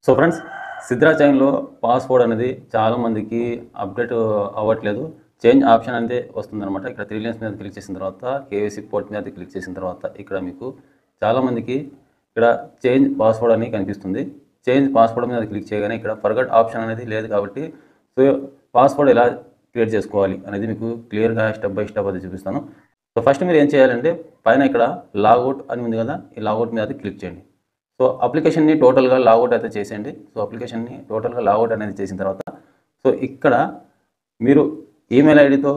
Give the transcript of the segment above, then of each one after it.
So friends, Sidra చైన్లో password అనేది చాలామందికి update అవ్వట్లేదు. చేంజ్ ఆప్షన్ అనేది వస్తుందన్నమాట. ఇక్కడ 3 లైన్స్ మీద క్లిక్ చేసిన తర్వాత కేవైసీ పోర్ట్ మీద క్లిక్ చేసిన తర్వాత ఇక్కడ మీకు చాలామందికి ఇక్కడ చేంజ్ పాస్వర్డ్ అని కనిపిస్తుంది. చేంజ్ పాస్వర్డ్ మీద క్లిక్ చేయగానే ఇక్కడ ఫర్గట్ ఆప్షన్ అనేది లేదు కాబట్టి సో పాస్వర్డ్ ఎలా క్రియేట్ చేసుకోవాలి అనేది మీకు క్లియర్గా స్టెప్ బై స్టెప్ అది చూపిస్తాను. సో ఫస్ట్ మీరు ఏం చేయాలంటే పైన ఇక్కడ లాగౌట్ అని ఉంది కదా, ఈ లాగౌట్ మీద క్లిక్ చేయండి. సో అప్లికేషన్ని టోటల్గా లాగౌట్ అయితే చేసేయండి. సో అప్లికేషన్ని టోటల్గా లాగౌట్ అనేది చేసిన తర్వాత సో ఇక్కడ మీరు ఈమెయిల్ ఐడితో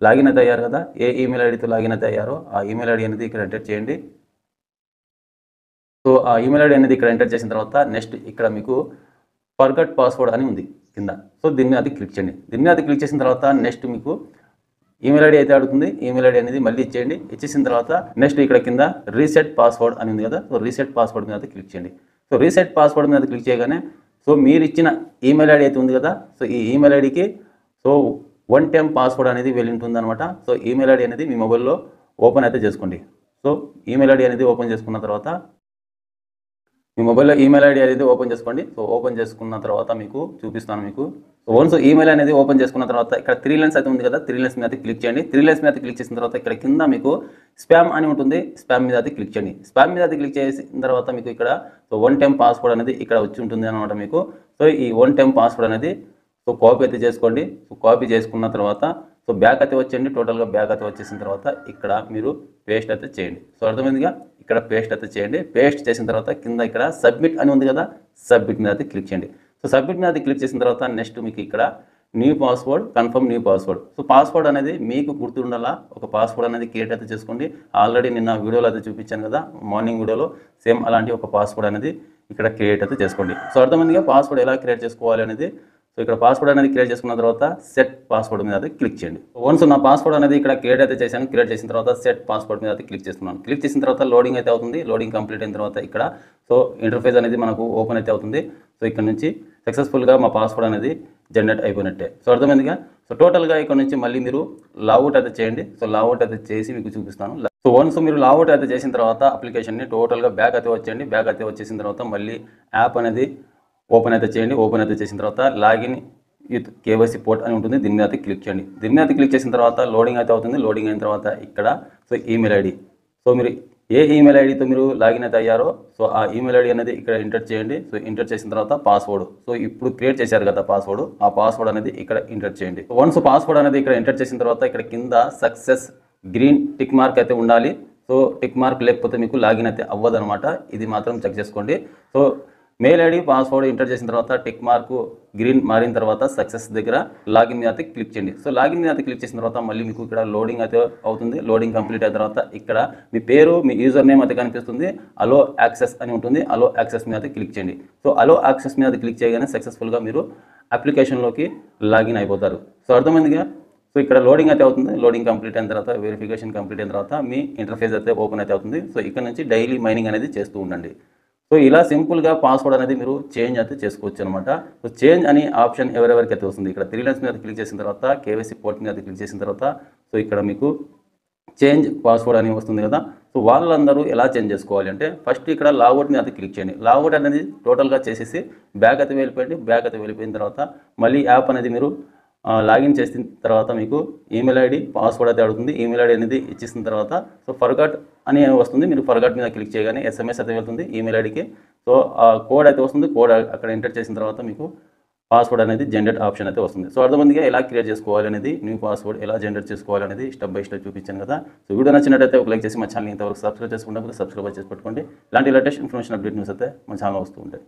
లాగిన్ అయితే అయ్యారు కదా, ఏ ఈమెయిల్ ఐడితో లాగిన్ అయితే అయ్యారో ఆ ఈమెయిల్ ఐడి అనేది ఇక్కడ ఎంటర్ చేయండి. సో ఆ ఈమెయిల్ ఐడి అనేది ఇక్కడ ఎంటర్ చేసిన తర్వాత నెక్స్ట్ ఇక్కడ మీకు ఫర్గట్ పాస్వర్డ్ అని ఉంది కింద. సో దీన్ని అది క్లిక్ చేయండి. దీన్ని అది క్లిక్ చేసిన తర్వాత నెక్స్ట్ మీకు ఈమెయిల్ ఐడి అయితే అడుగుతుంది. ఈమెయిల్ ఐడి అనేది మళ్ళీ ఇచ్చేయండి. ఇచ్చేసిన తర్వాత నెక్స్ట్ ఇక్కడ కింద రీసెట్ పాస్వర్డ్ అని ఉంది కదా, సో రీసెట్ పాస్వర్డ్ మీద క్లిక్ చేయండి. సో రీసెట్ పాస్వర్డ్ మీద క్లిక్ చేయగానే సో మీరు ఇచ్చిన ఈమెయిల్ ఐడి అయితే ఉంది కదా, సో ఈ ఈమెయిల్ ఐడికి సో 1 టైం పాస్వర్డ్ అనేది వెళ్ళి ఉంటుంది అనమాట. సో ఈమెయిల్ ఐడి అనేది మీ మొబైల్లో ఓపెన్ అయితే చేసుకోండి. సో ఈమెయిల్ ఐడి అనేది ఓపెన్ చేసుకున్న తర్వాత మీ మొబైల్లో ఈమెయిల్ ఐడి అనేది ఓపెన్ చేసుకోండి. సో ఓపెన్ చేసుకున్న తర్వాత మీకు చూపిస్తాను. మీకు సో వన్స్ ఈమెయిల్ అనేది ఓపెన్ చేసుకున్న తర్వాత ఇక్కడ 3 లైన్స్ అయితే ఉంది కదా, 3 లైన్స్ మీద క్లిక్ చేయండి. 3 లైన్స్ మీద క్లిక్ చేసిన తర్వాత ఇక్కడ కింద మీకు స్పామ్ అని ఉంటుంది. స్పామ్ మీద అది క్లిక్ చేయండి. స్పామ్ మీద అది క్లిక్ చేసిన తర్వాత మీకు ఇక్కడ సో 1 టైం పాస్వర్డ్ అనేది ఇక్కడ వచ్చి ఉంటుంది అనమాట మీకు. సో ఈ 1 టైం పాస్వర్డ్ అనేది సో కాపీ అయితే చేసుకోండి. సో కాపీ చేసుకున్న తర్వాత సో బ్యాక్ అయితే వచ్చేయండి. టోటల్గా బ్యాక్ అయితే వచ్చేసిన తర్వాత ఇక్కడ మీరు పేస్ట్ అయితే చేయండి. సో అర్థమైందిగా, ఇక్కడ పేస్ట్ అయితే చేయండి. పేస్ట్ చేసిన తర్వాత కింద ఇక్కడ సబ్మిట్ అని ఉంది కదా, సబ్మిట్ మీద అయితే క్లిక్ చేయండి. సో సబ్మిట్ మీద క్లిక్ చేసిన తర్వాత నెక్స్ట్ మీకు ఇక్కడ new password, confirm new password. So password అనేది మీకు గుర్తుండాలా, ఒక పాస్వర్డ్ అనేది క్రియేట్ అయితే చేసుకోండి. ఆల్రెడీ నిన్న వీడియోలో అయితే చూపించాను కదా, మార్నింగ్ వీడియోలో సేమ్ అలాంటి ఒక పాస్వర్డ్ అనేది ఇక్కడ క్రియేట్ అయితే చేసుకోండి. సో అర్థమైందిగా పాస్వర్డ్ ఎలా క్రియేట్ చేసుకోవాలి అనేది. సో ఇక్కడ పాస్వర్డ్ అనేది క్రియేట్ చేసుకున్న తర్వాత సెట్ పాస్వర్డ్ మీద అయితే క్లిక్ చేయండి. వన్స్ నా పాస్వర్డ్ అనేది ఇక్కడ క్రియేట్ అయితే చేశాను. క్రియేట్ చేసిన తర్వాత సెట్ పాస్వర్డ్ మీద అయితే క్లిక్ చేస్తున్నాను. క్లిక్ చేసిన తర్వాత లోడింగ్ అయితే అవుతుంది. లోడింగ్ కంప్లీట్ అయిన తర్వాత ఇక్కడ సో ఇంటర్ఫేస్ అనేది మనకు ఓపెన్ అయితే అవుతుంది. సో ఇక్కడ నుంచి సక్సెస్ఫుల్గా మా పాస్వర్డ్ అనేది జనరేట్ అయిపోయినట్టే. సో అర్థమైందిగా. సో టోటల్గా ఇక్కడ నుంచి మళ్ళీ మీరు లాగౌట్ అయితే చేయండి. సో లాగౌట్ అయితే చేసి మీకు చూపిస్తాను. సో వన్స్ మీరు లాగౌట్ అయితే చేసిన తర్వాత అప్లికేషన్ని టోటల్గా బ్యాక్ అయితే వచ్చేయండి. బ్యాక్ అయితే వచ్చేసిన తర్వాత మళ్ళీ యాప్ అనేది ఓపెన్ అయితే చేయండి. ఓపెన్ అయితే చేసిన తర్వాత లాగిన్ విత్ కేవైసీ పోర్ట్ అని ఉంటుంది. దీని మీద అయితే క్లిక్ చేయండి. దీని మీద క్లిక్ చేసిన తర్వాత లోడింగ్ అయితే అవుతుంది. లోడింగ్ అయిన తర్వాత ఇక్కడ సో ఈమెయిల్ ఐడి, సో మీరు ఏ ఈమెయిల్ ఐడితో మీరు లాగిన్ అయితే అయ్యారో సో ఆ ఈమెయిల్ ఐడి అనేది ఇక్కడ ఎంటర్ చేయండి. సో ఎంటర్ చేసిన తర్వాత పాస్వర్డ్, సో ఇప్పుడు క్రియేట్ చేశారు కదా పాస్వర్డ్, ఆ పాస్వర్డ్ అనేది ఇక్కడ ఎంటర్ చేయండి. వన్స్ పాస్వర్డ్ అనేది ఇక్కడ ఎంటర్ చేసిన తర్వాత ఇక్కడ కింద సక్సెస్ గ్రీన్ టిక్ మార్క్ అయితే ఉండాలి. సో టిక్ మార్క్ లేకపోతే మీకు లాగిన్ అయితే అవ్వదు అనమాట. ఇది మాత్రం చెక్ చేసుకోండి. So mail ID password enter చేసిన తర్వాత టిక్ మార్క్ గ్రీన్ మారిన తర్వాత సక్సెస్ దగ్గర లాగిన్ మీద అయితే క్లిక్ చేయండి. సో లాగిన్ మీద అయితే క్లిక్ చేసిన తర్వాత మళ్ళీ మీకు ఇక్కడ లోడింగ్ అయితే అవుతుంది. లోడింగ్ కంప్లీట్ అయిన తర్వాత ఇక్కడ మీ పేరు, మీ యూజర్ నేమ్ అయితే కనిపిస్తుంది. అలో యాక్సెస్ అని ఉంటుంది. అలో యాక్సెస్ మీద అయితే క్లిక్ చేయండి. సో అలో యాక్సెస్ మీద క్లిక్ చేయగానే సక్సెస్ఫుల్గా మీరు అప్లికేషన్లోకి లాగిన్ అయిపోతారు. సో అర్థమైందిగా. సో ఇక్కడ లోడింగ్ అయితే అవుతుంది. లోడింగ్ కంప్లీట్ అయిన తర్వాత వెరిఫికేషన్ కంప్లీట్ అయిన తర్వాత మీ ఇంటర్ఫేస్ అయితే ఓపెన్ అయితే అవుతుంది. సో ఇక్కడ నుంచి డైలీ మైనింగ్ అనేది చేస్తూ ఉండండి. సో ఇలా సింపుల్గా పాస్వర్డ్ అనేది మీరు చేంజ్ అయితే చేసుకోవచ్చు అనమాట. సో చేంజ్ అని ఆప్షన్ ఎవరెవరికి అయితే వస్తుంది, ఇక్కడ 3 లైన్స్ మీద క్లిక్ చేసిన తర్వాత కేవైసీ పోర్ట్ మీద క్లిక్ చేసిన తర్వాత సో ఇక్కడ మీకు చేంజ్ పాస్వర్డ్ అని వస్తుంది కదా. సో వాళ్ళందరూ ఎలా చేంజ్ చేసుకోవాలి అంటే ఫస్ట్ ఇక్కడ లాగౌట్ మీద క్లిక్ చేయండి. లాగౌట్ అనేది టోటల్గా చేసేసి బ్యాక్ అయితే వెళ్ళిపోయింది. బ్యాక్ అయితే వెళ్ళిపోయిన తర్వాత మళ్ళీ యాప్ అనేది మీరు లాగిన్ చేసిన తర్వాత మీకు ఈమెయిల్ ఐడి పాస్వర్డ్ అయితే అడుగుతుంది. ఈమెయిల్ ఐడి అనేది ఇచ్చేసిన తర్వాత సో ఫర్గాట్ అని వస్తుంది. మీరు ఫర్గాట్ మీద క్లిక్ చేయగానే SMS అయితే వెళ్తుంది ఈమెయిల్ ఐడికి. సో ఆ కోడ్ అయితే వస్తుంది. కోడ్ అక్కడ ఎంటర్ చేసిన తర్వాత మీకు పాస్వర్డ్ అనేది జనరేట్ ఆప్షన్ అయితే వస్తుంది. సో అర్థమందిగా ఎలా క్రియేట్ చేసుకోవాలి అనేది, న్యూ పాస్వర్డ్ ఎలా జనరేట్ చేసుకోవాలి అనేది స్టెప్ బై స్టెప్ చూపించాను కదా. సో వీడియో నచ్చినట్టయితే ఒక లైక్ చేసి మా ఛానల్ ఇంతవరకు సబ్స్క్రైబ్ చేసుకుంటే సబ్స్క్రైబ్ చేసి పెట్టుకోండి. ఇలాంటి లేటెస్ట్ ఇన్ఫర్మేషన్ అప్డేట్ న్యూస్ అయితే మా ఛానల్ వస్తూ ఉంటాయి.